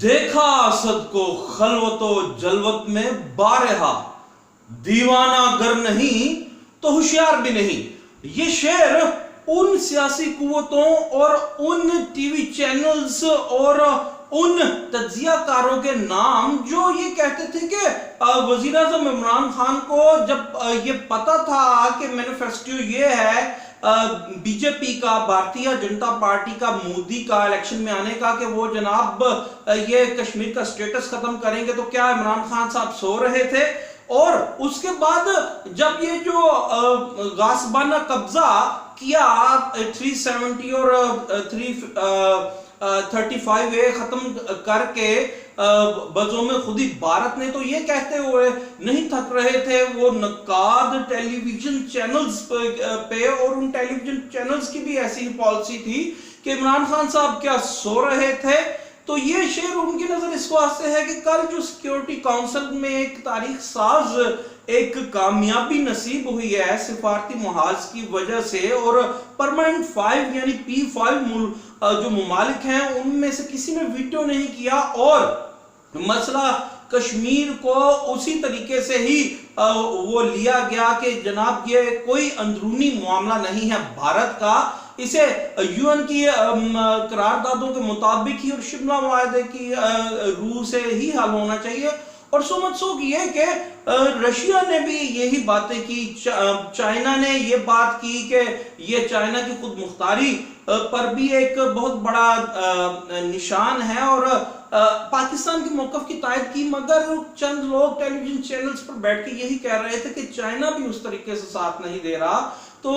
دیکھا اسد کو خلوت و جلوت میں بارہا، دیوانہ گر نہیں تو ہوشیار بھی نہیں۔ یہ شعر ان سیاسی قوتوں اور ان ٹی وی چینلز اور ان تجزیہ کاروں کے نام جو یہ کہتے تھے کہ وزیر اعظم عمران خان کو جب یہ پتا تھا کہ مینیفیسٹو یہ ہے بی جے پی کا، بھارتیہ جنتا پارٹی کا، مودی کا الیکشن میں آنے کا، کہ وہ جناب یہ کشمیر کا سٹیٹس ختم کریں گے، تو کیا عمران خان صاحب سو رہے تھے؟ اور اس کے بعد جب یہ جو غاصبانہ قبضہ کیا 370 اور 335A ختم کر کے بزوم خودی بھارت نے، تو یہ کہتے ہوئے نہیں تھک رہے تھے وہ نقاد ٹیلی ویژن چینلز پہ، اور ان ٹیلی ویژن چینلز کی بھی ایسی پالیسی تھی کہ عمران خان صاحب کیا سو رہے تھے؟ تو یہ شعر ان کی نظر اس واسطے ہے کہ کل جو سیکیورٹی کاؤنسل میں ایک تاریخ ساز ایک کامیابی نصیب ہوئی ہے سفارتی محاذ کی وجہ سے، اور پرماننٹ 5 یعنی P5 جو ممالک ہیں ان میں سے کسی نے ویٹو نہیں کیا، اور مسئلہ کشمیر کو اسی طریقے سے ہی وہ لیا گیا کہ جناب یہ کوئی اندرونی معاملہ نہیں ہے بھارت کا، اسے یو این کی قراردادوں کے مطابق ہی اور شملہ معاہدے کی روح سے ہی حل ہونا چاہیے۔ اور سو مت سو یہ کہ رشیا نے بھی یہی باتیں کی، چائنا نے یہ بات کی کہ یہ چائنا کی خود مختاری پر بھی ایک بہت بڑا نشان ہے، اور پاکستان کے موقف کی تائید کی، مگر چند لوگ ٹیلی ویژن چینلز پر بیٹھ کے یہی کہہ رہے تھے کہ چائنا بھی اس طریقے سے ساتھ نہیں دے رہا۔ تو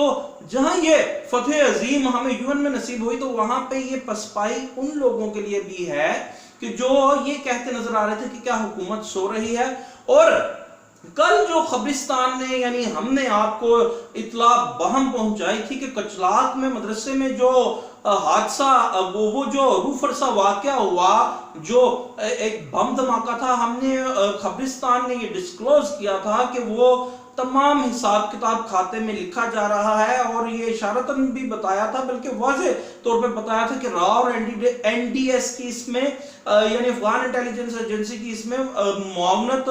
جہاں یہ فتح عظیم ہمیں یو این میں نصیب ہوئی، تو وہاں پہ یہ پسپائی ان لوگوں کے لیے بھی ہے کہ جو یہ کہتے نظر آ رہے تھے کہ کیا حکومت سو رہی ہے۔ اور کل جو خبرستان نے یعنی ہم نے آپ کو اطلاع بہم پہنچائی تھی کہ کچلاک میں مدرسے میں جو حادثہ وہ جو روح فرسا واقعہ ہوا، جو ایک بم دھماکہ تھا، ہم نے خبرستان نے یہ ڈسکلوز کیا تھا کہ وہ تمام حساب کتاب کھاتے میں لکھا جا رہا ہے، اور یہ اشارتاً بھی بتایا تھا، بلکہ واضح طور پہ بتایا تھا کہ راؤ اور این ڈی ایس کی اس میں یعنی افغان انٹیلیجنس ایجنسی کی اس میں معاونت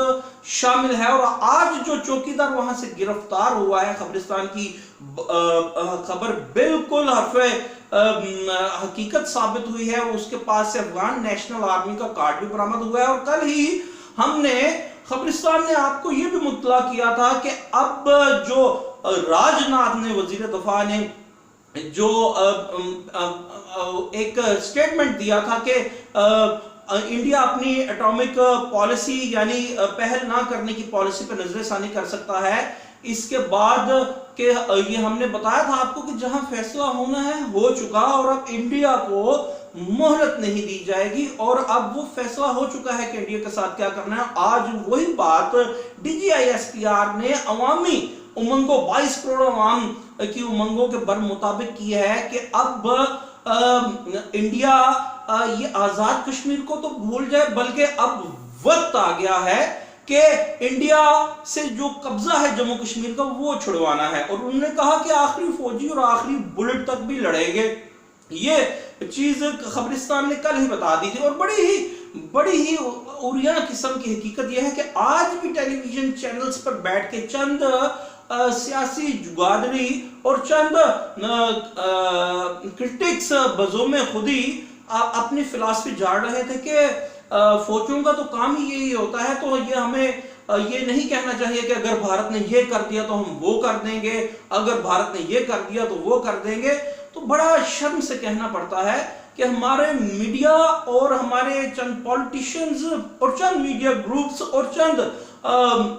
شامل ہے۔ اور آج جو چوکیدار وہاں سے گرفتار ہوا ہے، خبرستان کی خبر بالکل حرف حقیقت ثابت ہوئی ہے، اس کے پاس سے افغان نیشنل آرمی کا کارڈ بھی برآمد ہوا ہے۔ اور کل ہی ہم نے خبرستان نے آپ کو یہ بھی مطلع کیا تھا کہ اب جو راج ناتھ نے، وزیر دفاع نے جو ایک سٹیٹمنٹ دیا تھا کہ انڈیا اپنی ایٹامک پالیسی یعنی پہل نہ کرنے کی پالیسی پہ نظر ثانی کر سکتا ہے، اس کے بعد کہ یہ ہم نے بتایا تھا آپ کو کہ جہاں فیصلہ ہونا ہے ہو چکا، اور اب انڈیا کو مہلت نہیں دی جائے گی، اور اب وہ فیصلہ ہو چکا ہے کہ انڈیا کے ساتھ کیا کرنا ہے۔ آج وہی بات D G I S P R نے عوامی امنگوں 22 کروڑ عوام کی امنگوں کے بر مطابق کی ہے کہ اب انڈیا یہ آزاد کشمیر کو تو بھول جائے، بلکہ اب وقت آ گیا ہے کہ انڈیا سے جو قبضہ ہے جموں کشمیر کا وہ چھڑوانا ہے، اور انہوں نے کہا کہ آخری فوجی اور آخری بلٹ تک بھی لڑیں گے۔ یہ چیز خبرستان نے کل ہی بتا دی تھی، اور بڑی ہی اوریاں قسم کی حقیقت یہ ہے کہ آج بھی ٹیلی ویژن چینلز پر بیٹھ کے چند سیاسی جگادری اور چند کرٹکس بزوم خودی اپنی فلسفی جھاڑ رہے تھے کہ فوجوں کا تو کام ہی یہی ہوتا ہے، تو یہ ہمیں یہ نہیں کہنا چاہیے کہ اگر بھارت نے یہ کر دیا تو ہم وہ کر دیں گے، اگر بھارت نے یہ کر دیا تو وہ کر دیں گے۔ تو بڑا شرم سے کہنا پڑتا ہے کہ ہمارے میڈیا اور ہمارے چند پولیٹیشنز اور چند میڈیا گروپس اور چند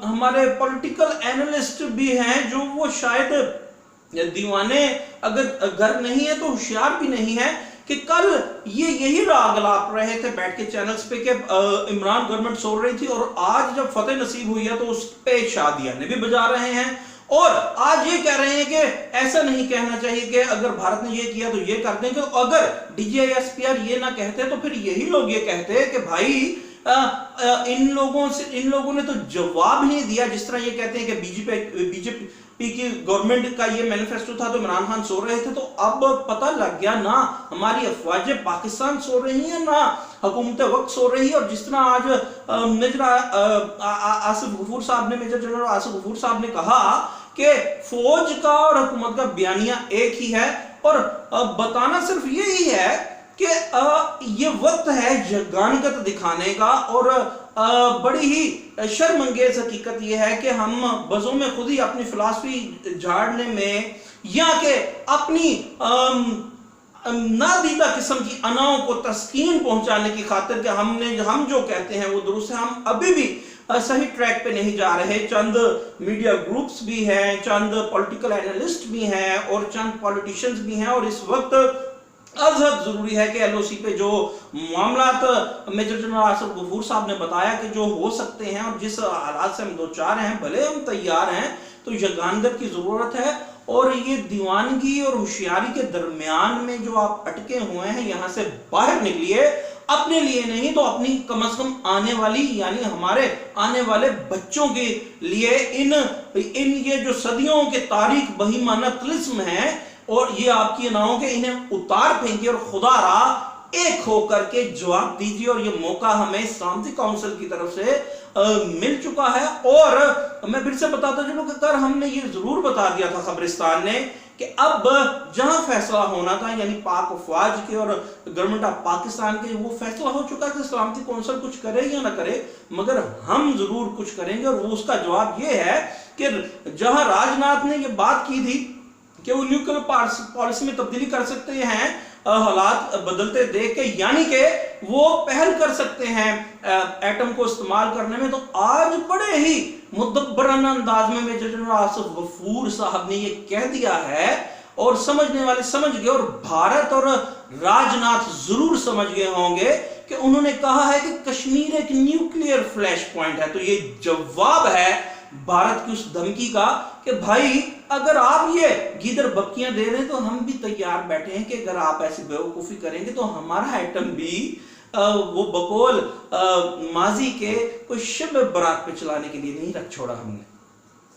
ہمارے پولیٹیکل اینالسٹ بھی ہیں جو وہ شاید دیوانے اگر گھر نہیں ہے تو ہوشیار بھی نہیں ہے، کہ کل یہی راگ لاپ رہے تھے بیٹھ کے چینلز پہ کہ عمران گورنمنٹ سو رہی تھی، اور آج جب فتح نصیب ہوئی ہے تو اس پہ شادیاں نے بھی بجا رہے ہیں، اور آج یہ کہہ رہے ہیں کہ ایسا نہیں کہنا چاہیے کہ اگر بھارت نے یہ کیا تو یہ کر دیں گے۔ اگر D G I S P R یہ نہ کہتے تو پھر یہی لوگ یہ کہتے کہ بھائی ان لوگوں نے تو جواب نہیں دیا، جس طرح یہ کہتے ہیں کہ بی جے پی پی کی گورنمنٹ کا یہ مینیفیسٹو تھا تو عمران خان سو رہے تھے، تو اب پتہ لگ گیا نہ ہماری افواج پاکستان سو رہی ہیں نہ حکومت وقت سو رہی ہے. اور جس طرح آج میجر آصف غفور صاحب نے میجر جنرل آصف غفور صاحب نے کہا کہ فوج کا اور حکومت کا بیانیہ ایک ہی ہے، اور بتانا صرف یہی ہے کہ یہ وقت ہے یگانگت دکھانے کا. اور بڑی ہی شرم انگیز حقیقت یہ ہے کہ ہم بزوں میں خود ہی اپنی فلسفی جھاڑنے میں یا کہ اپنی نادیدہ قسم کی اناؤں کو تسکین پہنچانے کی خاطر کہ ہم جو کہتے ہیں وہ درست ہے، ہم ابھی بھی صحیح ٹریک پہ نہیں جا رہے. چند میڈیا گروپس بھی ہیں، چند پولیٹیکل اینالسٹ بھی ہیں اور چند پولیٹیشنز بھی ہیں، اور اس وقت از حد ضروری ہے کہ ایل او سی پہ جو معاملات میجر جنرل آصف غفور صاحب نے بتایا کہ جو ہو سکتے ہیں اور جس حالات سے ہم دوچار ہیں، بھلے ہم تیار ہیں، تو یگانگت کی ضرورت ہے. اور یہ دیوانگی اور ہوشیاری کے درمیان میں جو آپ اٹکے ہوئے ہیں، یہاں سے باہر نکلیے، اپنے لیے نہیں تو اپنی کم از کم آنے والی یعنی ہمارے آنے والے بچوں کے لیے ان یہ جو صدیوں کے تاریخ بہیمانہ طلسم ہیں اور یہ آپ کی اناؤں کے انہیں اتار پھینکیے اور خدا را ایک ہو کر کے جواب دیجیے. اور یہ موقع ہمیں سلامتی کونسل کی طرف سے مل چکا ہے. اور میں پھر سے بتاتا چلوں کہ اگر ہم نے یہ ضرور بتا دیا تھا خبرستان نے کہ اب جہاں فیصلہ ہونا تھا یعنی پاک افواج کے اور گورنمنٹ آف پاکستان کے، وہ فیصلہ ہو چکا کہ سلامتی کونسل کچھ کرے یا نہ کرے، مگر ہم ضرور کچھ کریں گے. اور وہ اس کا جواب یہ ہے کہ جہاں راج ناتھ نے یہ بات کی تھی کہ وہ نیوکلیر پالیسی میں تبدیلی کر سکتے ہیں حالات بدلتے دیکھ کے، یعنی کہ وہ پہل کر سکتے ہیں ایٹم کو استعمال کرنے میں، تو آج بڑے ہی مدبرانہ انداز میں میجر جنرل آصف غفور صاحب نے یہ کہہ دیا ہے، اور سمجھنے والے سمجھ گئے، اور بھارت اور راج ناتھ ضرور سمجھ گئے ہوں گے کہ انہوں نے کہا ہے کہ کشمیر ایک نیوکلیئر فلیش پوائنٹ ہے. تو یہ جواب ہے بھارت کی اس دھمکی کا کہ بھائی اگر آپ یہ گیدر بکیاں دے رہے ہیں تو ہم بھی تیار بیٹھے ہیں کہ اگر آپ ایسی بیوقوفی کریں گے تو ہمارا ایٹم بھی وہ بقول ماضی کے کوئی شب برات پہ چلانے کے لیے نہیں رکھ چھوڑا ہم نے.